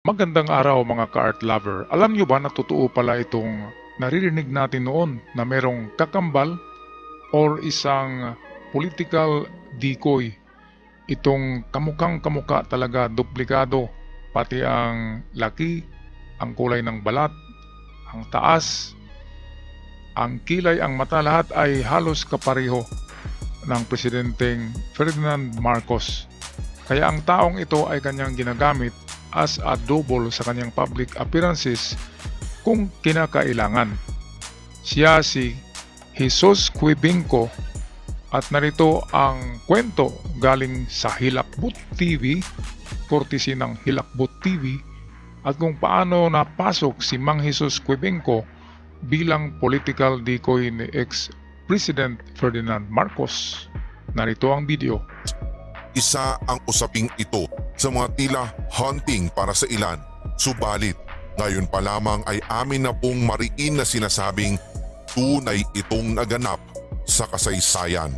Magandang araw mga ka-art lover. Alam nyo ba na totoo pala itong naririnig natin noon na merong kakambal or isang political decoy. Itong kamukhang kamuka talaga, duplikado. Pati ang laki, ang kulay ng balat, ang taas, ang kilay, ang mata, lahat ay halos kapareho ng Presidenteng Ferdinand Marcos. Kaya ang taong ito ay kanyang ginagamit as a double sa kanyang public appearances kung kinakailangan. Siya si Jesus Quibinco at narito ang kwento galing sa Hilakbot TV, courtesy ng Hilakbot TV, at kung paano napasok si Mang Jesus Quibinco bilang political decoy ni ex-President Ferdinand Marcos. Narito ang video. Isa ang usaping ito sa mga tila hunting para sa ilan. Subalit, ngayon pa lamang ay amin na pong mariin na sinasabing tunay itong naganap sa kasaysayan.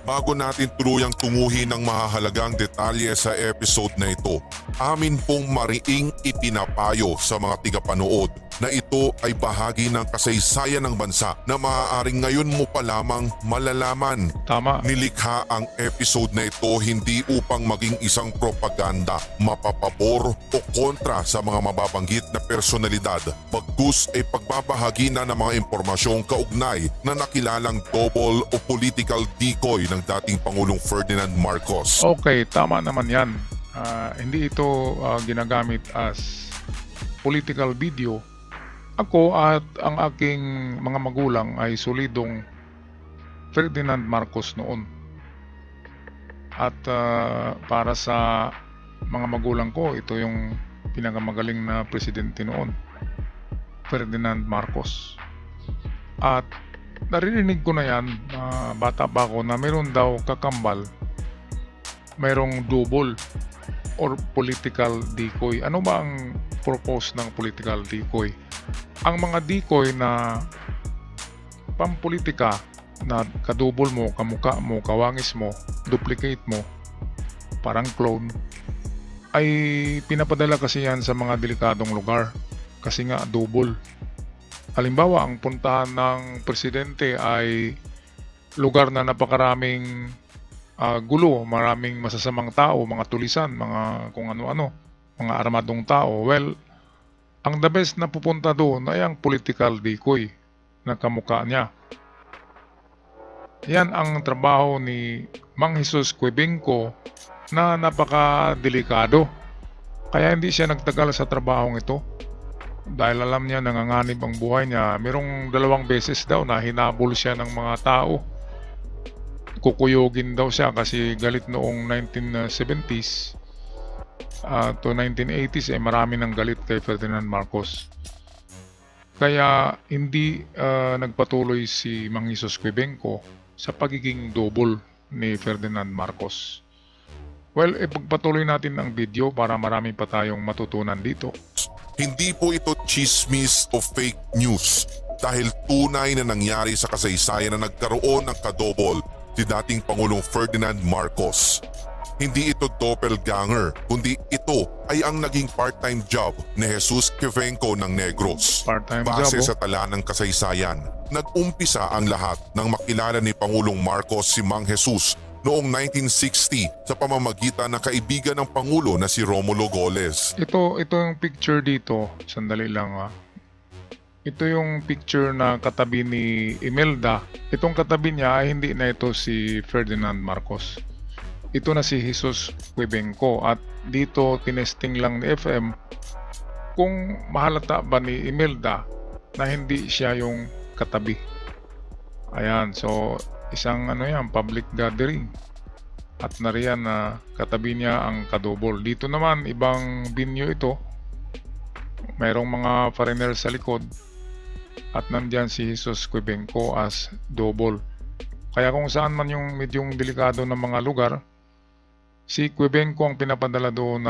Bago natin tuluyang tunguhin ang mahahalagang detalye sa episode na ito, amin pong mariing ipinapayo sa mga tigapanood na ito ay bahagi ng kasaysayan ng bansa na maaaring ngayon mo pa lamang malalaman. Tama. Nilikha ang episode na ito hindi upang maging isang propaganda, mapapabor o kontra sa mga mababanggit na personalidad. Bagkus ay pagbabahagi na ng mga impormasyong kaugnay na nakilalang double o political decoy ng dating Pangulong Ferdinand Marcos. Okay, tama naman yan. Hindi ito ginagamit as political video. Ako at ang aking mga magulang ay solidong Ferdinand Marcos noon. At para sa mga magulang ko, ito yung pinakamagaling na presidente noon, Ferdinand Marcos. At naririnig ko na yan, bata pa ako, na meron daw kakambal, mayroong double or political decoy. Ano ba ang purpose ng political decoy? Ang mga decoy na pampolitika na kadubol mo, kamukha mo, kawangis mo, duplicate mo, parang clone, ay pinapadala kasi yan sa mga delikadong lugar kasi nga double. Halimbawa, ang puntahan ng presidente ay lugar na napakaraming gulo, maraming masasamang tao, mga tulisan, mga kung ano-ano, mga armadong tao. Well, ang the best na pupunta doon ay ang political decoy na kamukha niya. Yan ang trabaho ni Mang Jesus Quibinco na napakadelikado. Kaya hindi siya nagtagal sa trabahong ito. Dahil alam niya nanganganib ang buhay niya. Merong 2 beses daw na hinabol siya ng mga tao. Kukuyogin daw siya kasi galit noong 1970s. To 1980s marami ng galit kay Ferdinand Marcos. Kaya hindi nagpatuloy si Mang Jesus Quibinco sa pagiging double ni Ferdinand Marcos. Well, ipagpatuloy natin ang video para marami pa tayong matutunan dito. Hindi po ito chismis o fake news dahil tunay na nangyari sa kasaysayan na nagkaroon ng kadobol si dating Pangulong Ferdinand Marcos. Hindi ito doppelganger, kundi ito ay ang naging part-time job ni Jesus Quibinco ng Negros. Part-time Base job, sa tala ng kasaysayan, nag-umpisa ang lahat nang makilala ni Pangulong Marcos si Mang Jesus noong 1960 sa pamamagitan ng kaibigan ng Pangulo na si Romulo Goles. Ito yung picture dito. Sandali lang Ito yung picture na katabi ni Imelda. Itong katabi niya ay hindi na ito si Ferdinand Marcos. Ito na si Jesus Quibinco at dito tinesting lang ni FM kung mahalata ba ni Imelda na hindi siya yung katabi. Ayan, so isang public gathering at nariyan na katabi niya ang kadobol. Dito naman ibang venue ito, mayroong mga foreigners sa likod at nandyan si Jesus Quibinco as double. Kaya kung saan man yung medyong delikado ng mga lugar, si Quibinco ang pinapadala doon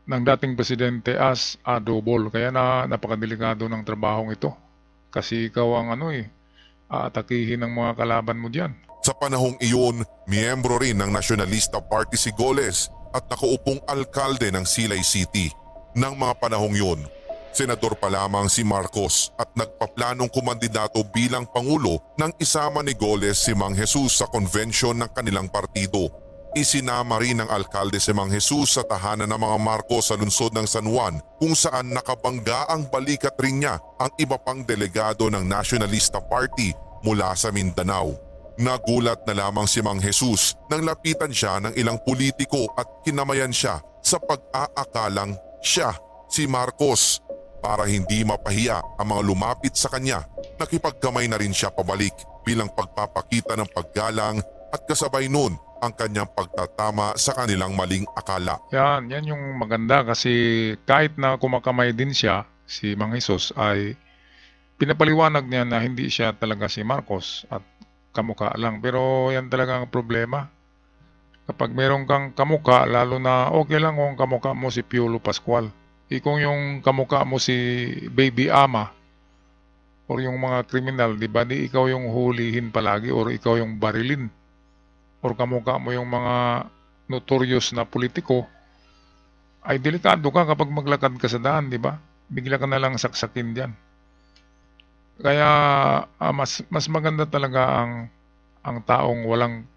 ng dating presidente as a double. Kaya napakadelikado ng trabahong ito. Kasi ikaw ang aatakihin ng mga kalaban mo diyan. Sa panahong iyon, miyembro rin ng Nacionalista Party si Goles at nakaupong alkalde ng Silay City. Nang mga panahong yun, senador pa lamang si Marcos at nagpaplanong kumandidato bilang pangulo nang isama ni Goles si Mang Jesus sa convention ng kanilang partido. Isinama rin ng alkalde si Mang Jesus sa tahanan ng mga Marcos sa lungsod ng San Juan kung saan nakabangga ang balikat rin niya ang iba pang delegado ng Nationalista Party mula sa Mindanao. Nagulat na lamang si Mang Jesus nang lapitan siya ng ilang politiko at kinamayan siya sa pag-aakalang siya si Marcos. Para hindi mapahiya ang mga lumapit sa kanya, nakipagkamay na rin siya pabalik bilang pagpapakita ng paggalang at kasabay nun ang kanyang pagtatama sa kanilang maling akala. Yan yung maganda kasi kahit na kumakamay din siya, si Mang Jesus, ay pinapaliwanag niya na hindi siya talaga si Marcos at kamukha lang. Pero yan talaga ang problema. Kapag meron kang kamukha, lalo na okay lang kung kamukha mo si Piolo Pascual. Kung yung kamukha mo si Baby Ama or yung mga kriminal, di ba, di ikaw yung hulihin palagi or ikaw yung barilin. Or kamukha mo yung mga notorious na politiko, ay delikado ka kapag maglakad ka sa daan, di ba? Bigla ka na lang saksakin diyan. Kaya mas maganda talaga ang taong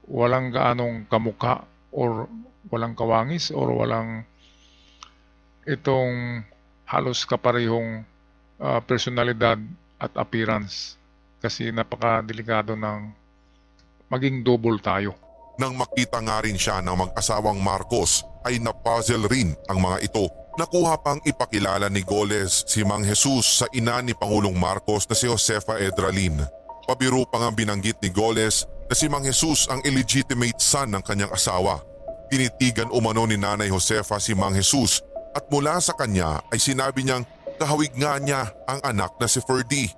walang gaanong kamukha or walang kawangis or walang itong halos kaparehong personalidad at appearance, kasi napakadelikado ng maging double tayo. Nang makita nga rin siya ng mag-asawang Marcos ay napuzzle rin ang mga ito. Nakuha pang ipakilala ni Goles si Mang Jesus sa ina ni Pangulong Marcos na si Josefa Edralin. Pabiro pa nga binanggit ni Goles na si Mang Jesus ang illegitimate son ng kanyang asawa. Tinitigan umano ni Nanay Josefa si Mang Jesus at mula sa kanya ay sinabi niyang kahawig nga niya ang anak na si Ferdy.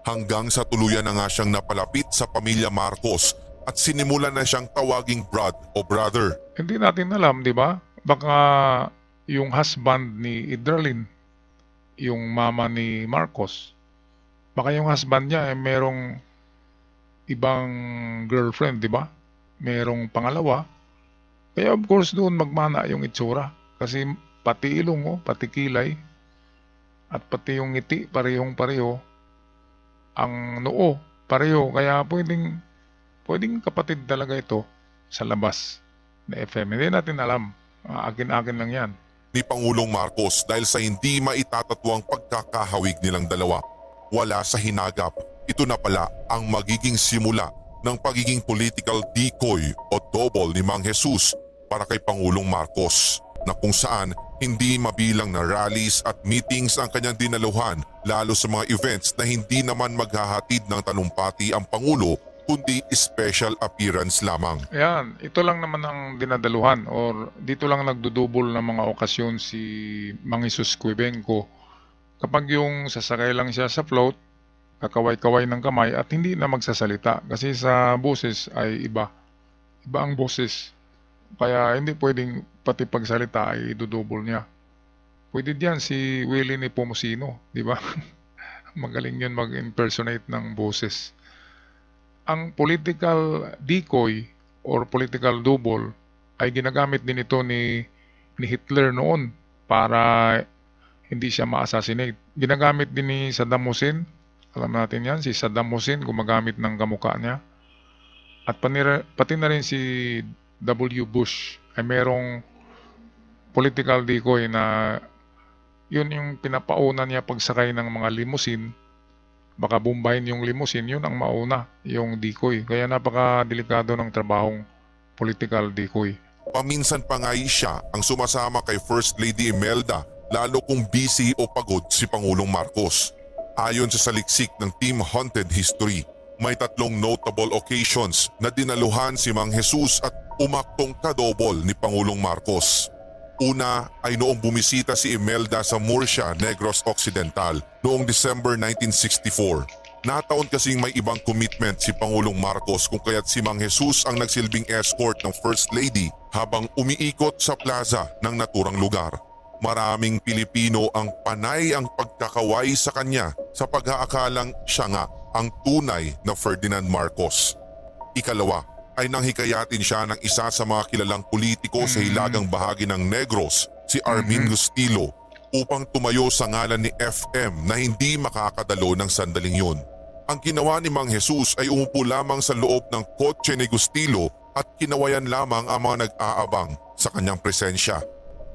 Hanggang sa tuluyan na nga siyang napalapit sa pamilya Marcos at sinimulan na siyang tawaging Brad o brother. Hindi natin alam, di ba? Baka yung husband ni Edralin, yung mama ni Marcos, baka yung husband niya ay merong ibang girlfriend, di ba? Merong pangalawa. Kaya of course doon magmana yung itsura. Kasi pati ilong, pati kilay, at pati yung ngiti, parehong-pareho. Ang noo, pareho. Kaya pwedeng kapatid talaga ito sa labas na FM. Hindi natin alam. Akin-akin lang yan. Ni Pangulong Marcos dahil sa hindi maitatatuang pagkakahawig nilang dalawa. Wala sa hinagap. Ito na pala ang magiging simula ng pagiging political decoy o double ni Mang Jesus para kay Pangulong Marcos, na kung saan hindi mabilang na rallies at meetings ang kanyang dinaluhan, lalo sa mga events na hindi naman maghahatid ng talumpati ang Pangulo kundi special appearance lamang. Ayan, ito lang naman ang dinadaluhan or dito lang nagdudubol ng mga okasyon si Mang Jesus Cuebenco. Kapag yung sasakay lang siya sa float, kakaway-kaway ng kamay at hindi na magsasalita kasi sa boses ay iba. Iba ang boses. Kaya hindi pwedeng pati pagsalita ay dudubol niya. Pwede diyan si Willie Nepomuceno, di ba? Magaling yun mag-impersonate ng boses. Ang political decoy or political double ay ginagamit din ito ni Hitler noon para hindi siya ma-assassinate. Ginagamit din ni Saddam Hussein. Alam natin yan, si Saddam Hussein gumagamit ng kamukha niya. At pati na rin si W. Bush ay merong political decoy na yun yung pinapauna niya pagsakay ng mga limousine. Baka bumbahin yung limousine, yun ang mauna, yung decoy. Kaya napaka-delikado ng trabahong political decoy. Paminsan pa nga siya ang sumasama kay First Lady Imelda lalo kung busy o pagod si Pangulong Marcos. Ayon sa saliksik ng Team Haunted History, may 3 notable occasions na dinaluhan si Mang Jesus at umaktong kadobol ni Pangulong Marcos. Una ay noong bumisita si Imelda sa Murcia, Negros Occidental noong December 1964. Nataon kasing may ibang commitment si Pangulong Marcos kung kaya't si Mang Jesus ang nagsilbing escort ng First Lady habang umiikot sa plaza ng naturang lugar. Maraming Pilipino ang panay ang pagkakaway sa kanya sa pag-aakalang siya nga ang tunay na Ferdinand Marcos. Ikalawa, ay nanghikayatin siya ng isa sa mga kilalang politiko sa hilagang bahagi ng Negros, si Armin Gustilo, upang tumayo sa ngalan ni FM na hindi makakadalo ng sandaling yun. Ang ginawa ni Mang Jesus ay umupo lamang sa loob ng kotse ni Gustilo at kinawayan lamang ang mga nag-aabang sa kanyang presensya.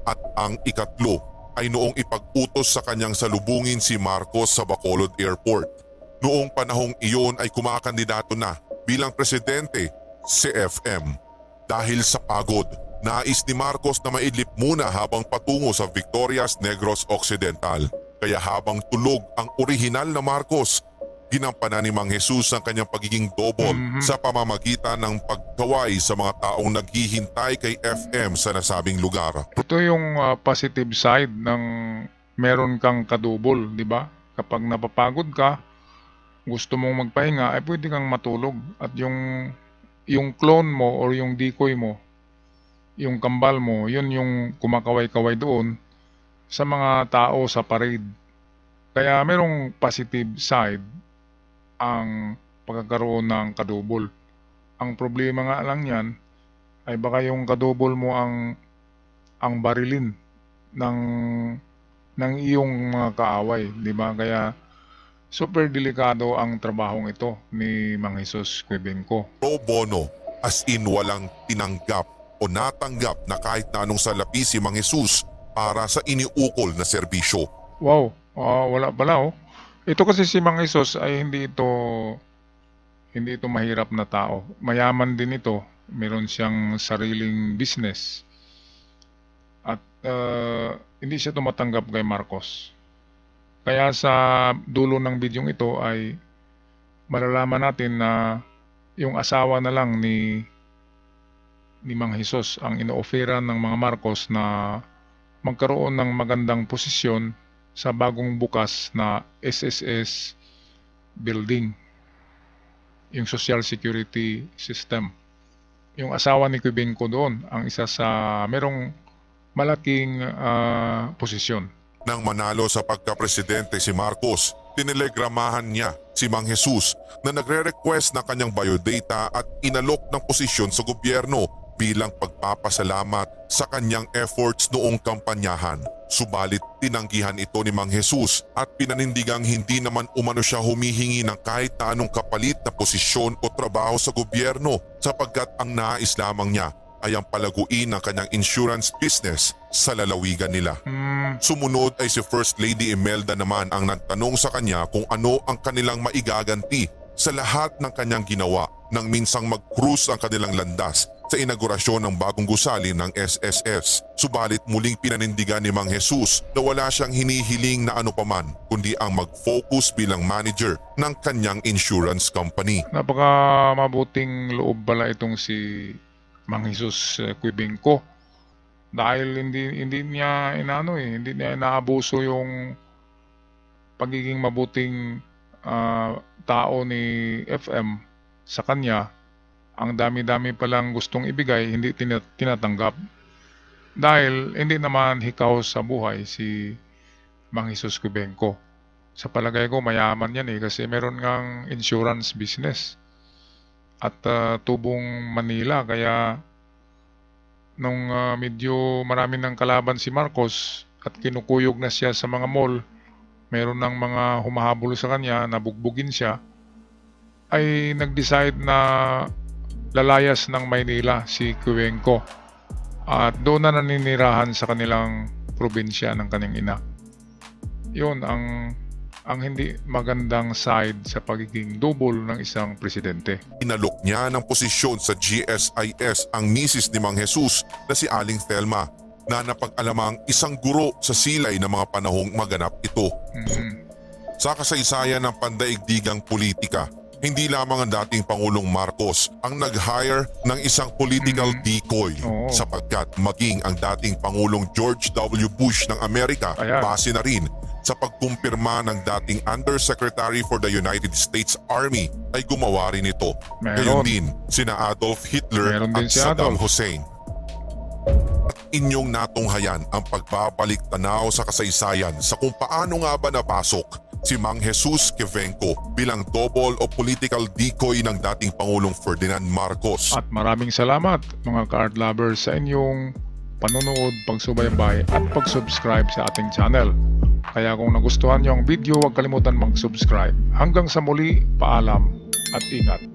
At ang ikatlo ay noong ipag-utos sa kanyang salubungin si Marcos sa Bacolod Airport. Noong panahong iyon ay kumakandidato na bilang presidente si FM. Dahil sa pagod, nais ni Marcos na maidlip muna habang patungo sa Victorias Negros Occidental. Kaya habang tulog ang orihinal na Marcos, ginampanan ni Mang Jesus ang kanyang pagiging double sa pamamagitan ng pagkaway sa mga taong naghihintay kay FM sa nasabing lugar. Ito yung positive side ng meron kang kadubol, di ba? Kapag napapagod ka, gusto mong magpahinga, ay pwede kang matulog. At yung clone mo or yung decoy mo, yung kambal mo, yun yung kumakaway-kaway doon sa mga tao sa parade. Kaya merong positive side ang pagkakaroon ng kadubol. Ang problema nga lang yan ay baka yung kadubol mo ang barilin ng iyong mga kaaway, di ba? Kaya super delikado ang trabahong ito ni Mang Jesus Cuebenco. Pro bono, as in walang tinanggap o natanggap na kahit na anong salapi si Mang Jesus para sa iniukol na serbisyo. Wow, wala pala oh. Ito kasi si Mang Jesus ay hindi ito mahirap na tao. Mayaman din ito. Meron siyang sariling business. At hindi siya tumatanggap kay Marcos. Kaya sa dulo ng bidyong ito ay malalaman natin na yung asawa na lang ni Mang Jesus ang ino-offeran ng mga Marcos na magkaroon ng magandang posisyon sa bagong bukas na SSS building, yung Social Security System. Yung asawa ni Cuebenco doon, ang isa sa merong malaking posisyon. Nang manalo sa pagka-presidente si Marcos, tinelegramahan niya si Mang Jesus na nagre-request ng kanyang biodata at inalok ng posisyon sa gobyerno bilang pagpapasalamat sa kanyang efforts noong kampanyahan. Subalit tinanggihan ito ni Mang Jesus at pinanindigang hindi naman umano siya humihingi ng kahit na anong kapalit na posisyon o trabaho sa gobyerno sapagkat ang nais lamang niya ay ang palaguin ng kanyang insurance business sa lalawigan nila. Sumunod ay si First Lady Imelda naman ang nagtanong sa kanya kung ano ang kanilang maigaganti sa lahat ng kanyang ginawa nang minsang mag-cruise ang kanilang landas sa inaugurasyon ng bagong gusali ng SSS. Subalit muling pinanindigan ni Mang Jesus na wala siyang hinihiling na ano paman kundi ang mag-focus bilang manager ng kanyang insurance company. Napaka mabuting loob pala itong si Mang Jesus Cuebenco. Dahil hindi niya hindi niya inaabuso yung pagiging mabuting tao ni FM sa kanya. Ang dami-dami palang gustong ibigay, hindi tinatanggap. Dahil hindi naman hikaw sa buhay si Mang Jesus Cuebenco. Sa palagay ko mayaman yan kasi meron ngang insurance business. At tubong Manila, kaya nung medyo marami ng kalaban si Marcos at kinukuyog na siya sa mga mall, meron ng mga humahabol sa kanya, nabugbugin siya, ay nag-decide na lalayas ng Maynila si Cuebenco at doon na naninirahan sa kanilang probinsya ng kanyang ina. Yun ang hindi magandang side sa pagiging double ng isang presidente. Inalok niya ng posisyon sa GSIS ang misis ni Mang Jesus na si Aling Thelma na napag-alamang isang guro sa silay ng mga panahong maganap ito. Sa kasaysayan ng pandaigdigang politika, hindi lamang ang dating Pangulong Marcos ang nag-hire ng isang political decoy sapagkat maging ang dating Pangulong George W. Bush ng Amerika base na rin sa pagkumpirma ng dating Undersecretary for the United States Army ay gumawa rin ito. Gayon din sina Adolf Hitler at Saddam Hussein. At inyong natunghayan ang pagbabalik tanaw sa kasaysayan sa kung paano nga ba napasok si Mang Jesus Quevenco bilang double o political decoy ng dating Pangulong Ferdinand Marcos. At maraming salamat mga ka-art lovers sa inyong panonood, pagsubaybay at pag-subscribe sa ating channel. Kaya kung nagustuhan niyo ang video, huwag kalimutan mag-subscribe. Hanggang sa muli, paalam at ingat.